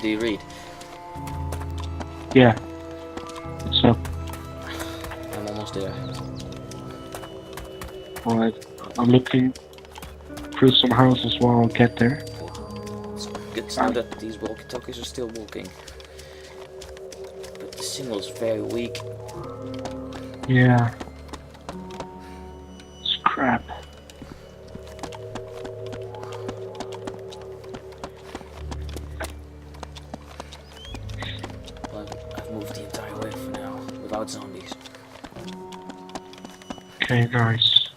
Do you read? Yeah. What's up? I'm almost there. Alright. I'm looking through some houses while I'll get there. It's good to know that these walkie-talkies are still working. But the signal is very weak. Yeah. It's crap. Well, I've moved the entire way for now, without zombies. Okay, nice.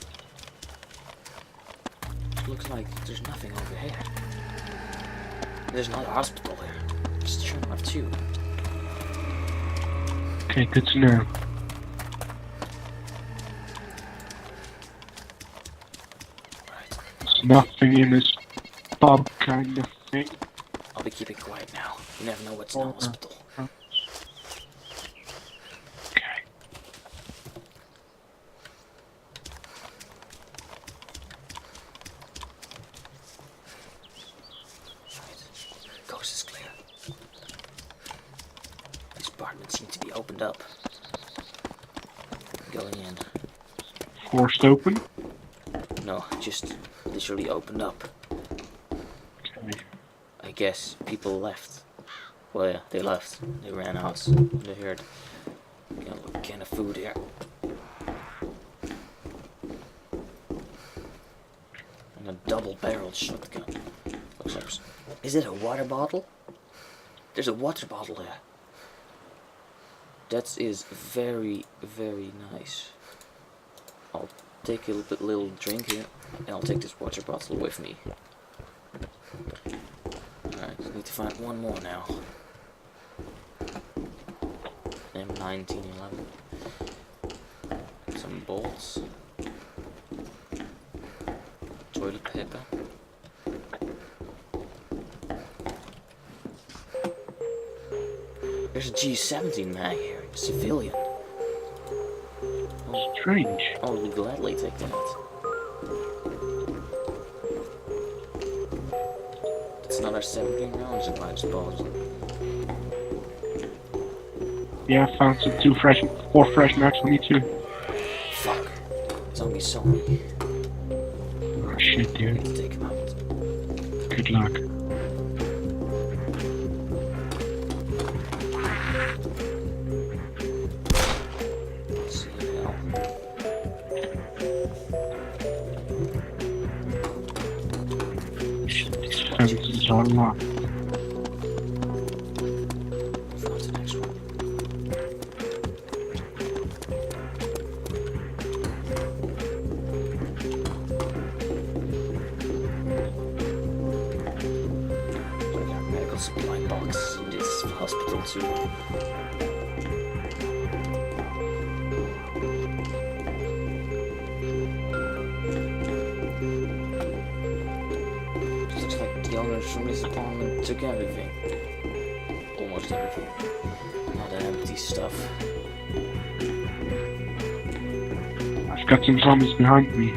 Looks like there's nothing over here. There's not a hospital there. It's Chernarus too. Okay, good to know. Right. There's nothing in this pub kind of thing. I'll be keeping quiet now. You never know what's in a hospital. Okay. Right. Coast is clear. These apartments seem to be opened up. Going in. Forced open? No, just literally opened up. Okay. I guess people left. Well, yeah, they left. They ran out. They heard. Got a little can of food here. And a double-barreled shotgun. Looks like. Is it a water bottle? There's a water bottle there. That is very, very nice. I'll take a little drink here, and I'll take this water bottle with me. Alright, need to find one more now. M1911. Some bolts. Toilet paper. There's a G17 mag here, a civilian. Strange. Oh, we'll gladly take that. It's another 17 rounds at my disposal. Yeah, I found some 4 fresh max for me too. Fuck. Zombies saw me. Oh shit, I need dude. to take him out. Good luck. See you now. These fences are locked. Move on to the next one. We got a medical supply box in this hospital too. Looks like the owners from this apartment took everything. Almost everything. Not that empty stuff. I've got some zombies behind me.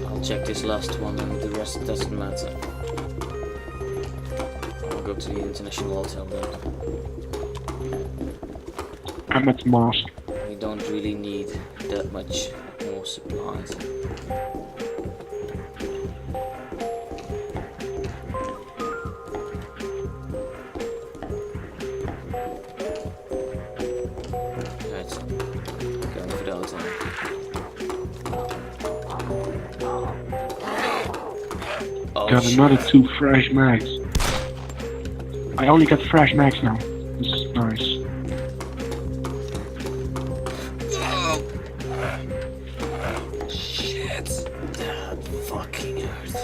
I'll check this last one and the rest doesn't matter. I'll go to the international hotel then. I'm at the mosque. We don't really need that much more supplies. Right, going for the hotel. Oh, Got shit. another 2 fresh mags. I only got fresh mags now. This is nice. Shit, that fucking hurt.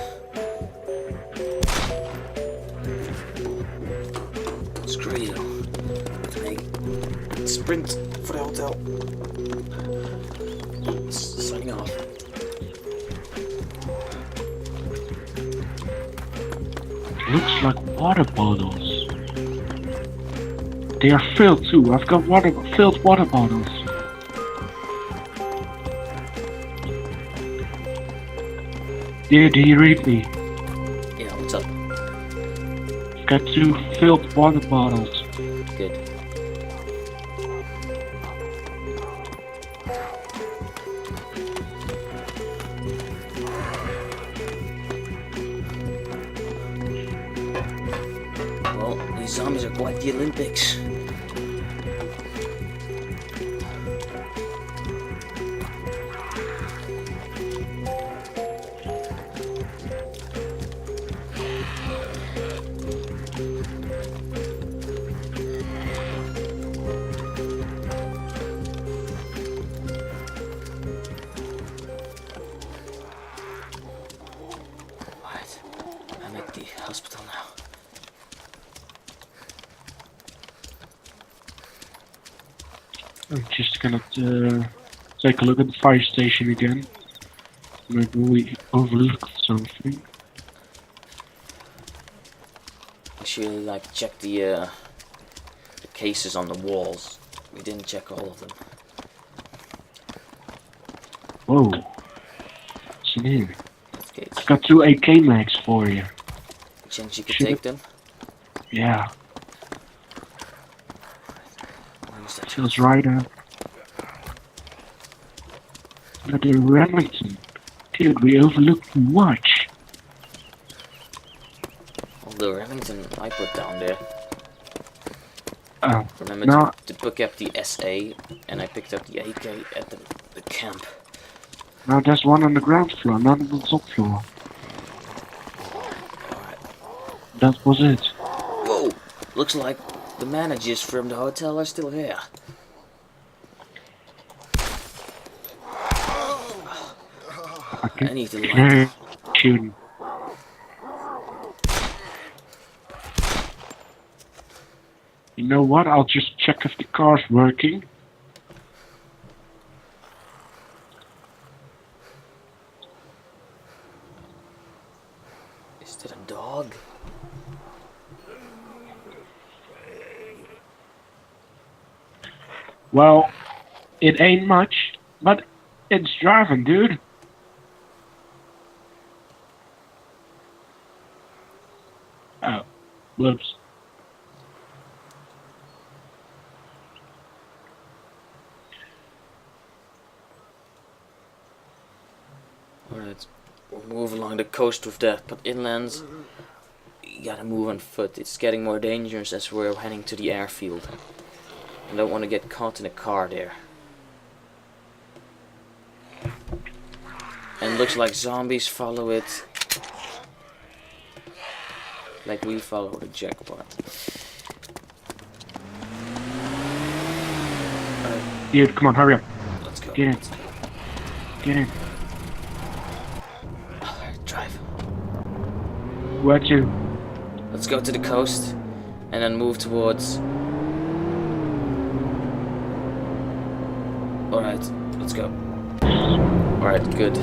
Screw you. Make sprint for the hotel. Signing off. looks like water bottles. They are filled too. I've got filled water bottles. Dear, do you read me? Yeah, what's up? I've got 2 filled water bottles. Good. Well, these zombies are quite the Olympics. Right, I'm at the hospital now. I'm just gonna take a look at the fire station again. Maybe we overlooked something. We should like check the cases on the walls. We didn't check all of them. Whoa. What's in here? Okay, I've got 2 AK mags for you. chance you could Should take it- them. Yeah, Where's that? feels right up. But the Remington. Dude, we overlooked the watch. Oh, the Remington I put down there. Oh, Remember no. to pick up the SA, and I picked up the AK at the camp. Now there's one on the ground floor, not on the top floor. Alright. That was it. Whoa! Looks like the managers from the hotel are still here. I need to light. Shooting. You know what? I'll just check if the car's working. Is that a dog? Well, it ain't much, but it's driving, dude. Oh, whoops. Alright, we'll move along the coast with that, but inlands, you gotta move on foot. It's getting more dangerous as we're heading to the airfield. I don't want to get caught in a car there. And looks like zombies follow it like we follow the jackpot. Alright, Dude, come on, hurry up. let's go. Get in. Let's go. Get in. Alright, drive. Where to? Let's go to the coast and then move towards. Alright, let's go. Alright, good.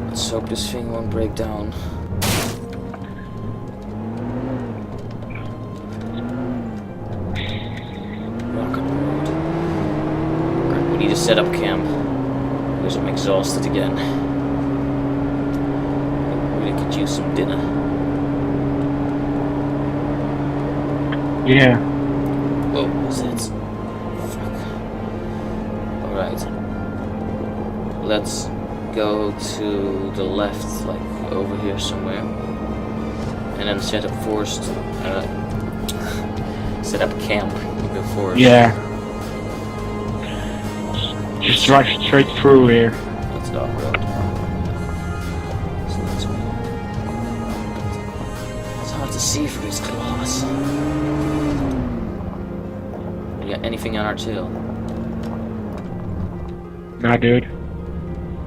Let's hope this thing won't break down. Rocket Road. Alright, we need to set up camp because I'm exhausted again. I really could use some dinner. Yeah. Whoa, what's that? Alright. Let's go to the left, like over here somewhere. And then set up forest. Set up camp in the forest. Yeah. Just drive straight through here. Let's go off road. So this way. It's hard to see through these claws. You got anything on our tail? Nah, dude.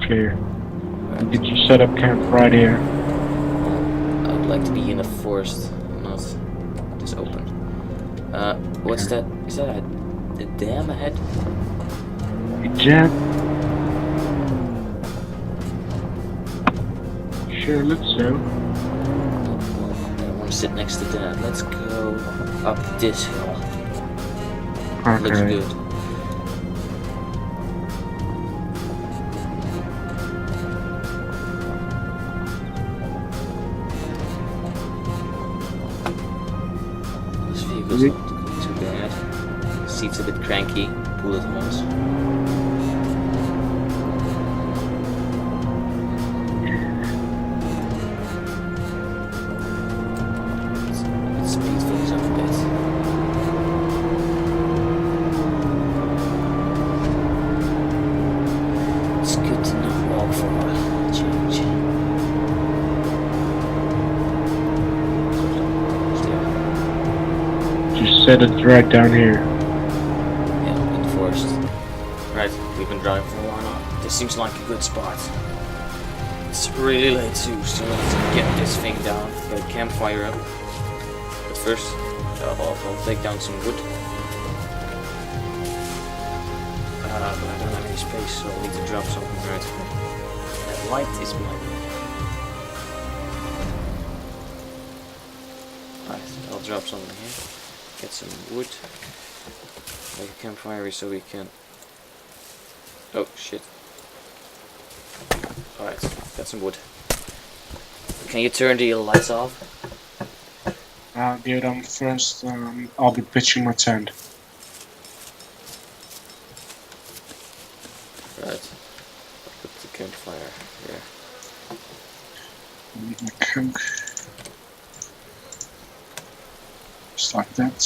Clear. Did you set up camp right here? I would like to be in a forest, not just open. What's that? Is that a dam ahead? Jet? Sure looks so. sit next to that. Let's go up this hill. Looks Okay. good. This vehicle's not too bad. Seat's a bit cranky. Bullet holes. Let's speed things up a bit. It's good to not walk for a change. Just set it right down here. Yeah, in the forest. Right, we've been driving for a while now. This seems like a good spot. It's really late too, so let's get this thing down. Get a campfire up. But first, I'll take down some wood. But I don't have any space, so I'll need to drop something right. That light is blinding. Right, I'll drop something here. Get some wood. Make a campfire so we can... Oh shit. Alright, got some wood. Can you turn the lights off? Dude, first, I'll be pitching my tent. Right. Put the campfire here. My coke. Just like that.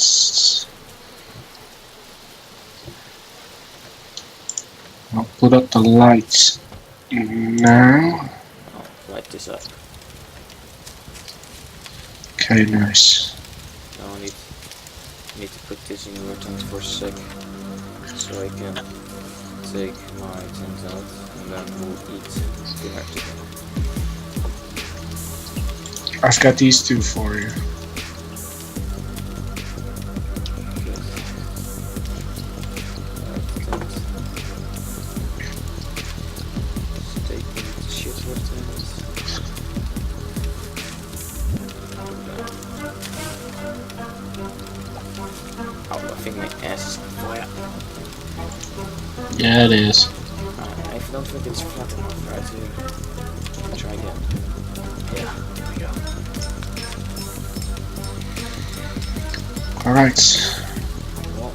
I'll put up the lights now. I'll light this up. Okay, nice. Now I need to put this in your tent for a sec. So I can take my tent out and then we'll eat dinner together. I've got these two for you. Good. Alright, tent. Steak and shit with it. Oh, I think my ass is on fire. Yeah, it is. I don't think it's flat enough, right? To try again. Yeah, there we go. Alright. Well,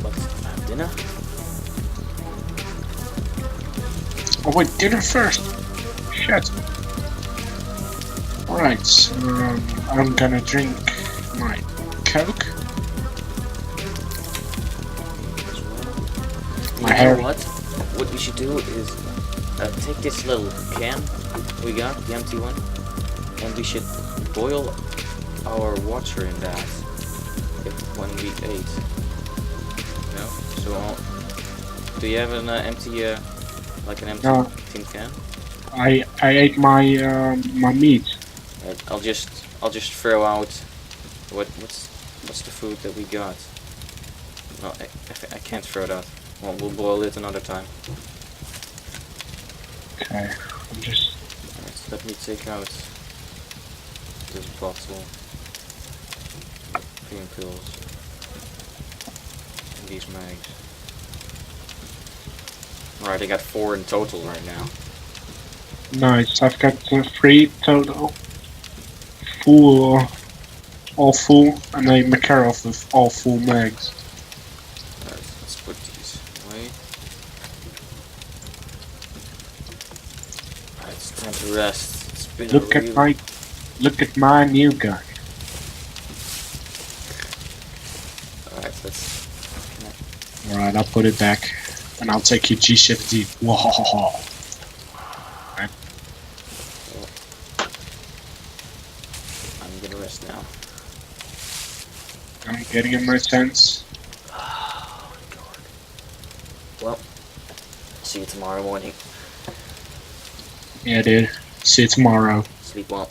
let's have dinner. Oh wait, dinner first. Shit. Alright, I'm gonna drink my Coke. My You hair. know what? What we should do is take this little can we got, the empty one, and we should boil our water in that when we ate. No? So, do you have an empty, like an empty No. tin can? I ate my my meat. I'll just throw out what's the food that we got. No, I can't throw it out. Well, we'll boil it another time. Okay, I'm just. Alright, so let me take out this bottle, pain pills, and these mags. Alright, I got 4 in total right now. Nice, I've got 3 total. Full, all full, and a Makarov with all full mags. Alright, let's put these away. Alright, it's time to rest. It's been Look a at my new gun. Alright, let's... Alright, I'll put it back, and I'll take your G17. Whoa. I'm gonna rest now. I'm getting in my sense. Oh my god. Well, see you tomorrow morning. Yeah, dude. See you tomorrow. Sleep well.